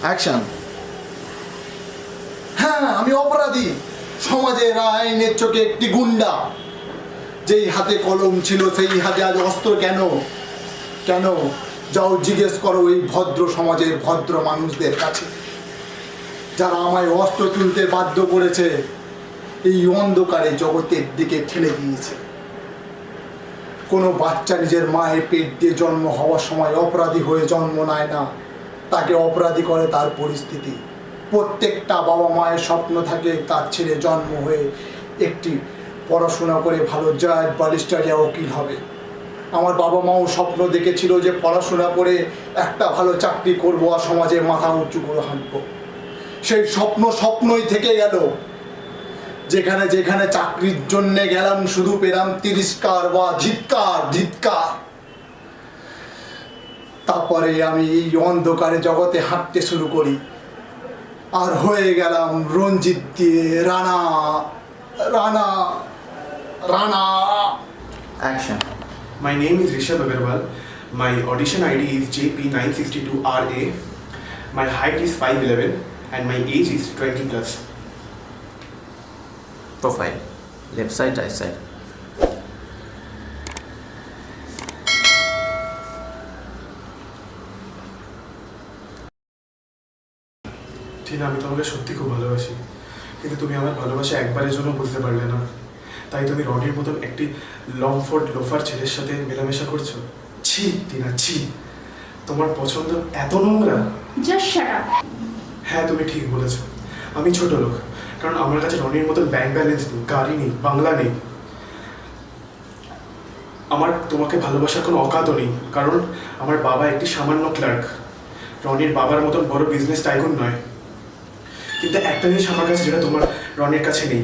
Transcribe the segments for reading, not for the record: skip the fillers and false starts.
Action. হ্যাঁ, আমি অপরাধী, সমাজের আইনের চোখে একটি গুন্ডা। যেই হাতে কলম ছিল সেই হাতে আজ অস্ত্র কেন? কেন? যাও জিজ্ঞেস করো এই ভদ্র সমাজের ভদ্র মানুষদের কাছে, যারা আমায় অস্ত্র তুলতে বাধ্য করেছে, এই অন্ধকারে জগতের দিকে ঠেলে দিয়েছে। কোনো বাচ্চা নিজের মায়ের পেট দিয়ে জন্ম হওয়ার সময় অপরাধী হয়ে জন্ম নেয় না, তাকে অপরাধী করে তার পরিস্থিতি। প্রত্যেকটা বাবা মায়ের স্বপ্ন থাকে তার ছেলে জন্ম হয়ে একটি পড়াশোনা করে ভালো জাজ, ব্যারিস্টার বা উকিল হবে। আমার বাবা মাও স্বপ্ন দেখেছিল যে পড়াশোনা করে একটা ভালো চাকরি করবো আর সমাজে মাথা উঁচু করে হাঁটবো। সেই স্বপ্ন স্বপ্নই থেকে গেল। যেখানে যেখানে চাকরির জন্য গেলাম শুধু পেলাম তিরস্কার বা ধিক্কার। তারপরে আমি এই অন্ধকারে জগতে হাঁটতে শুরু করি, আর হয়ে গেলাম রঞ্জিত দিয়ে Rana. Action. My name is Rishabh Agarwal. My audition ID is JP962RA. My height is 5'11" and my age is 20 plus. Profile. Left side, right side. Tina, আমি তোমাকে সত্যি খুব ভালোবাসি, কিন্তু তুমি আমার ভালোবাসা একবারের জন্য বুঝতে পারলে না। তাই তুমি রনির মতন একটি লংফোর্ড লোফার ছেলের সাথে মেলামেশা করছো। ছি টিনা, ছি। তোমার পছন্দ এত নোংরা। Just shut up. হ্যাঁ, তুমি ঠিক বলেছো, আমি ছোট লোক, কারণ আমার কাছে রনির মতন ব্যাংক ব্যালেন্স নেই, গাড়ি নেই, বাংলা নেই। আমার তোমাকে ভালোবাসার কোনো অকাতও নেই, কারণ আমার বাবা একটি সামান্য ক্লার্ক। রনির বাবার মতন বড় বিজনেস টাইকুন নয়। কিন্তু একটা জিনিস আমার কাছে যেটা তোমার রনির কাছে নেই,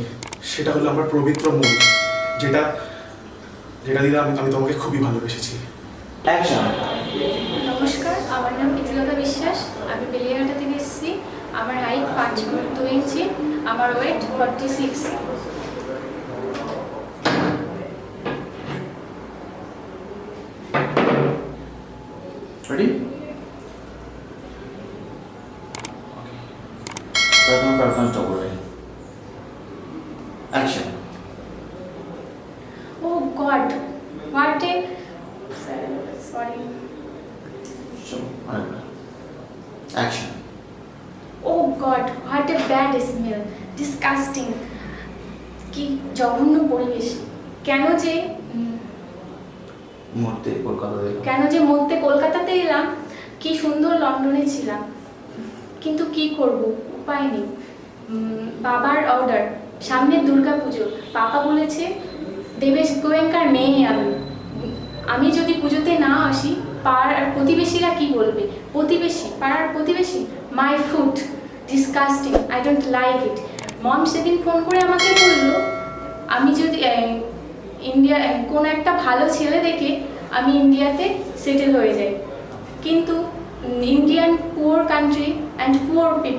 সেটা হলো আমার পবিত্র মন, যেটা দিলে আমি তোমাকে খুবই ভালোবেসেছি। Action. নমস্কার, আমার নাম ইতিলতা বিশ্বাস। আমি বেলিয়াঘাটা থেকে এসেছি। আমার হাইট 5 ফুট 2 ইঞ্চি। আমার ওয়েট 46। Ready? প্রথম পারফরম্যান্সটা করবে। Action. Oh God, what a sorry. Action. Oh God, what a bad smell. Disgusting. কি জঘন্য পরিবেশ। কেন যে মধ্যে কলকাতাতে এলাম, কি সুন্দর লন্ডনে ছিলাম, কিন্তু কি করব, উপায় নেই। বাবার অর্ডার, সামনে দুর্গাপুজো। পাপা বলেছে দেবেশ গোয়েঙ্কার মেয়ে আমি যদি পুজোতে না আসি পাড়ার প্রতিবেশীরা কি বলবে। পাড়ার প্রতিবেশী, my food disgusting, I don't like it. Mom সেদিন ফোন করে আমাকে বললো আমি যদি ইন্ডিয়া কোনো একটা ভালো ছেলে দেখে আমি ইন্ডিয়াতে সেটেল হয়ে যাই, কিন্তু Indian poor country and poor people